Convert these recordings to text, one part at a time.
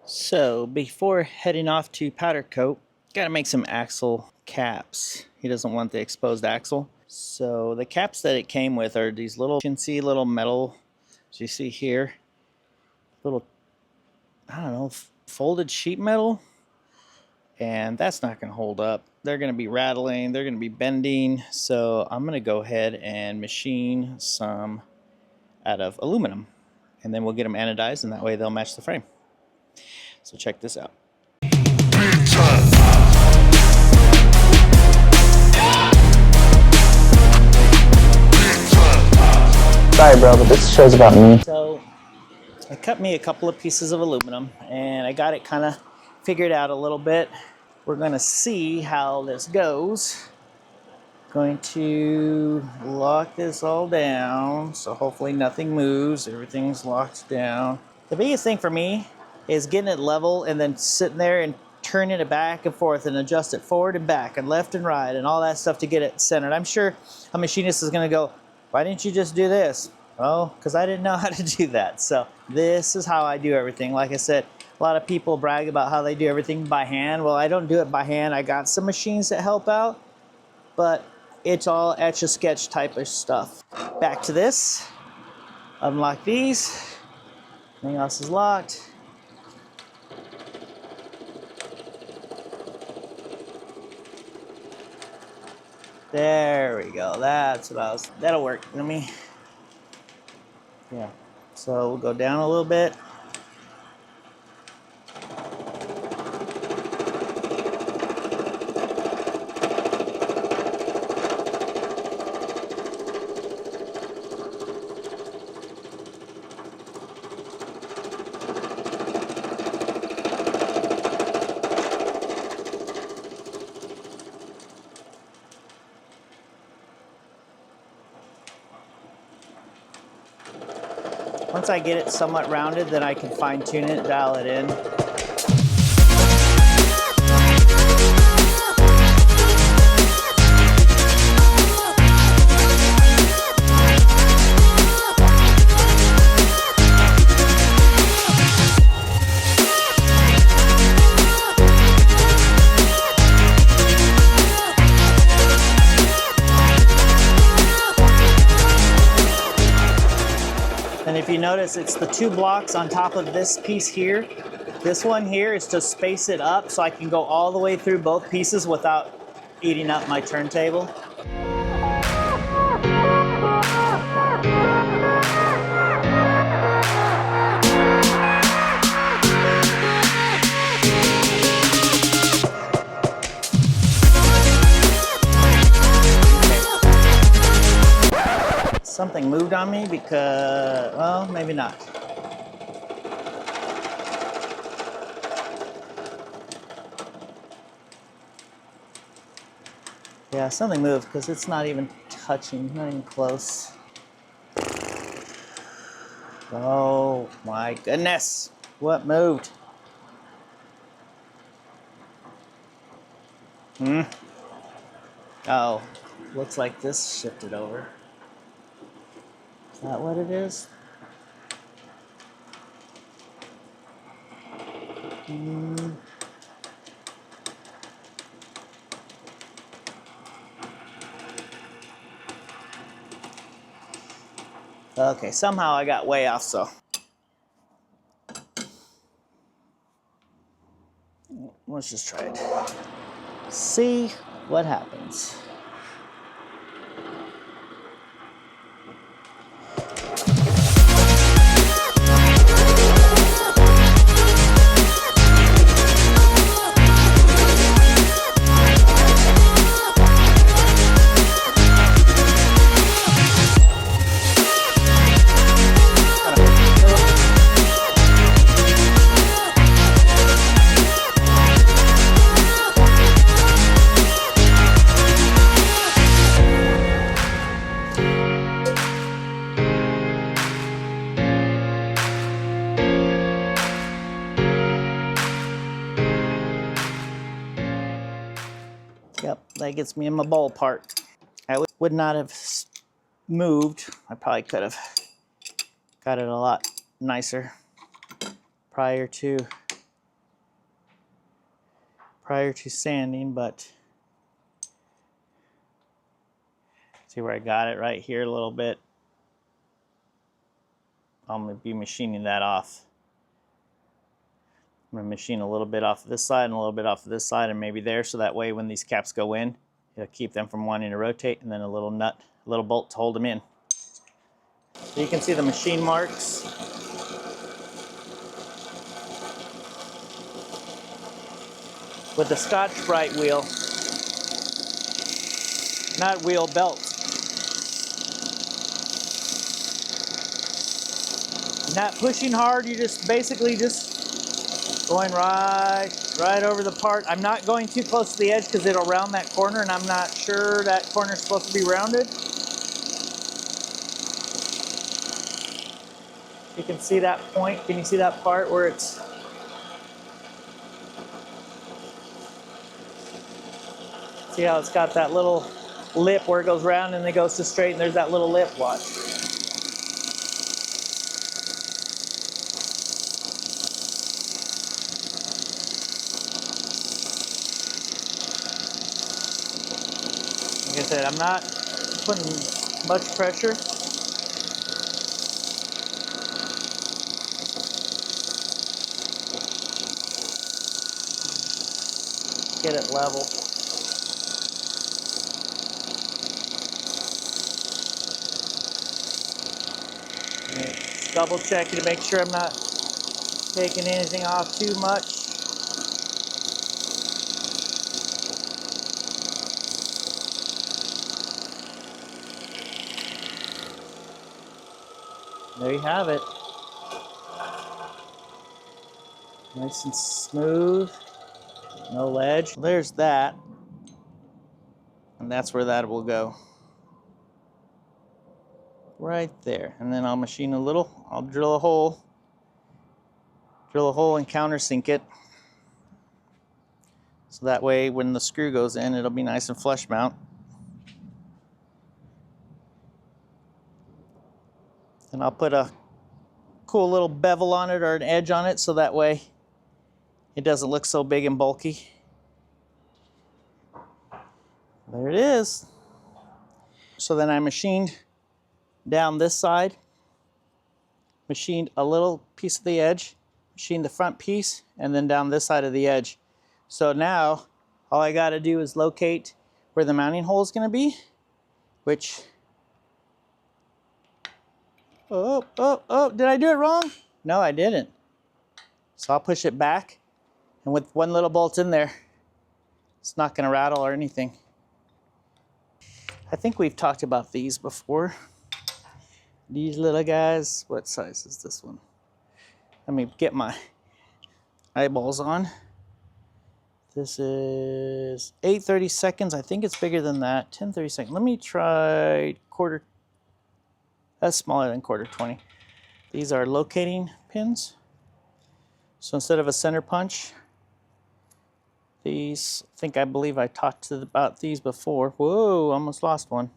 So before heading off to powder coat, gotta make some axle caps. He doesn't want the exposed axle. So the caps that it came with are these little, you can see little metal, as you see here, little, I don't know, folded sheet metal. And that's not gonna hold up. They're gonna be rattling, they're gonna be bending. So I'm gonna go ahead and machine some out of aluminum. And then we'll get them anodized, and that way they'll match the frame. So check this out. Sorry, bro, but this show's about me. So I cut me a couple of pieces of aluminum, and I got it kind of figured out a little bit. We're going to see how this goes. Going to lock this all down, so hopefully nothing moves. Everything's locked down. The biggest thing for me is getting it level and then sitting there and turning it back and forth and adjust it forward and back and left and right and all that stuff to get it centered. I'm sure a machinist is going to go, why didn't you just do this? Oh, because I didn't know how to do that. So this is how I do everything. Like I said, a lot of people brag about how they do everything by hand. Well, I don't do it by hand. I got some machines that help out, but it's all Etch-a-Sketch type of stuff. Back to this. Unlock these. Everything else is locked. There we go. That's what I was. That'll work. Let me. Yeah. So we'll go down a little bit. Once I get it somewhat rounded, then I can fine tune it, dial it in. And if you notice, it's the two blocks on top of this piece here. This one here is to space it up so I can go all the way through both pieces without eating up my turntable. Something moved on me because, well, maybe not. Yeah, something moved because it's not even touching, not even close. Oh my goodness, what moved? Oh, looks like this shifted over. Is that what it is? Okay, somehow I got way off, so. Let's just try it. See what happens. Yep, that gets me in my ballpark. I would not have moved. I probably could have got it a lot nicer prior to prior to sanding, but see where I got it right here a little bit. I'm going to be machining that off. I'm going to machine a little bit off of this side and a little bit off of this side and maybe there, so that way when these caps go in, it'll keep them from wanting to rotate, and then a little nut, a little bolt to hold them in. So you can see the machine marks. With the Scotch-Brite wheel, not wheel, belt. Not pushing hard, you're just basically just going right over the part. I'm not going too close to the edge because it'll round that corner, and I'm not sure that corner's supposed to be rounded. You can see that point. Can you see that part where it's... See how it's got that little lip where it goes round and then it goes to straight, and there's that little lip, watch. Like I said, I'm not putting much pressure. Get it level. Double check to make sure I'm not taking anything off too much. There you have it. Nice and smooth, no ledge. There's that, and that's where that will go. Right there. And then I'll machine a little. I'll drill a hole and countersink it. So that way when the screw goes in, it'll be nice and flush mount. And I'll put a cool little bevel on it or an edge on it, so that way it doesn't look so big and bulky. There it is. So then I machined down this side, machined a little piece of the edge, machined the front piece, and then down this side of the edge. So now all I got to do is locate where the mounting hole is going to be, which... Oh, did I do it wrong? No, I didn't. So I'll push it back, and with one little bolt in there, it's not going to rattle or anything. I think we've talked about these before. These little guys. What size is this one? Let me get my eyeballs on. This is 8/32. I think it's bigger than that. 10/32. Let me try quarter. That's smaller than quarter 20. These are locating pins. So instead of a center punch, these, I believe I talked about these before. Whoa, almost lost one.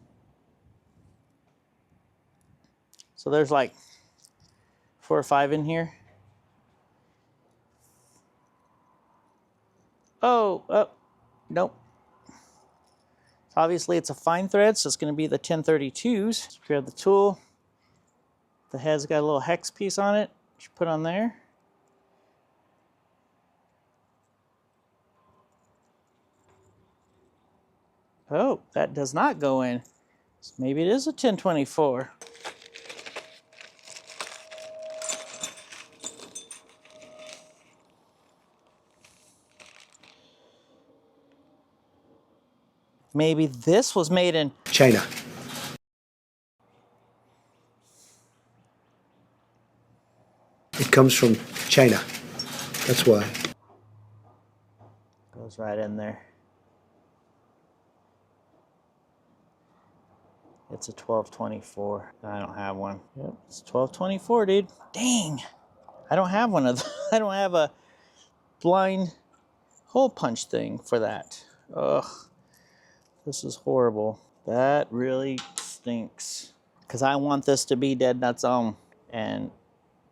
So there's like 4 or 5 in here. Oh, nope. So obviously it's a fine thread, so it's going to be the 1032s. So grab the tool. The head's got a little hex piece on it, which you put on there. Oh, that does not go in. So maybe it is a 1024. Maybe this was made in China. It comes from China. That's why. Goes right in there. It's a 1224. I don't have one. Yep, it's 1224, dude. Dang. I don't have one of those. I don't have a blind hole punch thing for that. Ugh. This is horrible. That really stinks. Because I want this to be dead nuts on. And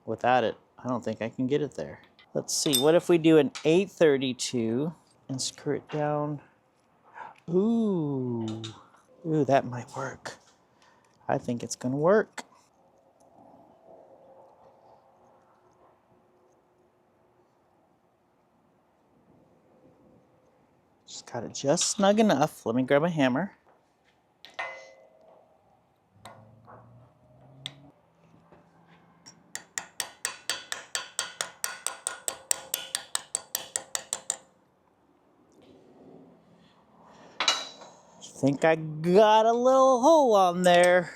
without it, I don't think I can get it there. Let's see. What if we do an 832 and screw it down. Ooh, that might work. I think it's gonna work. Just got it just snug enough. Let me grab a hammer. Think I got a little hole on there.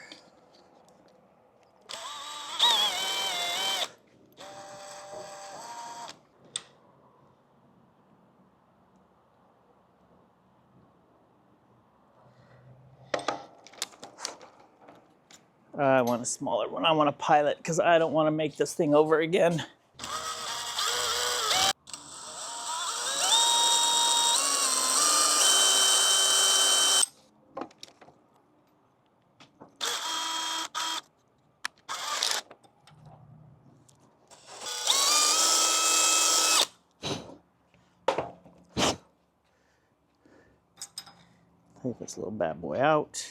I want a smaller one. I want a pilot because I don't want to make this thing over again. Take this little bad boy out.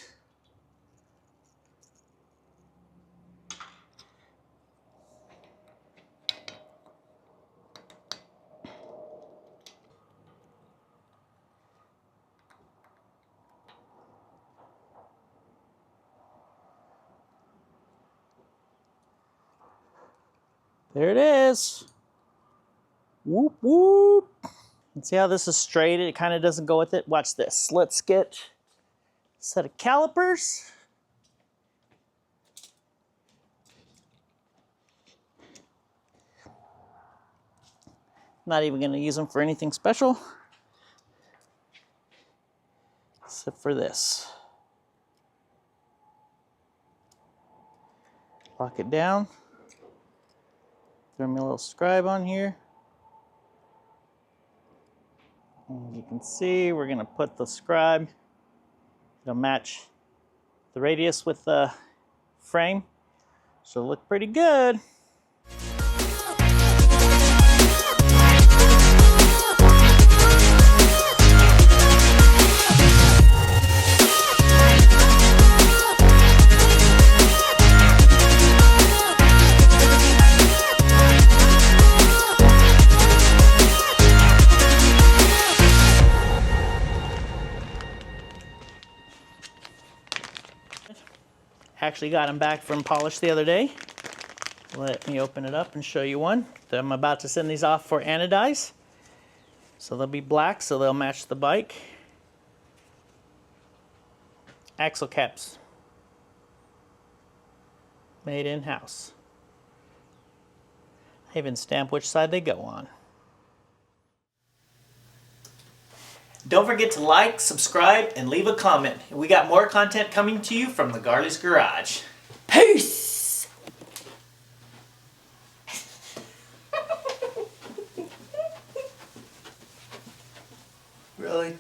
There it is. Whoop, whoop. And see how this is straight? It kind of doesn't go with it. Watch this. Let's get a set of calipers. Not even going to use them for anything special, except for this. Lock it down. Throw me a little scribe on here. And you can see we're going to put the scribe. It'll match the radius with the frame. So it'll look pretty good. Actually got them back from polish the other day. Let me open it up and show you one. I'm about to send these off for anodize. So they'll be black, so they'll match the bike. Axle caps. Made in-house. I even stamp which side they go on. Don't forget to like, subscribe, and leave a comment. We got more content coming to you from the Garley's Garage. Peace! Really?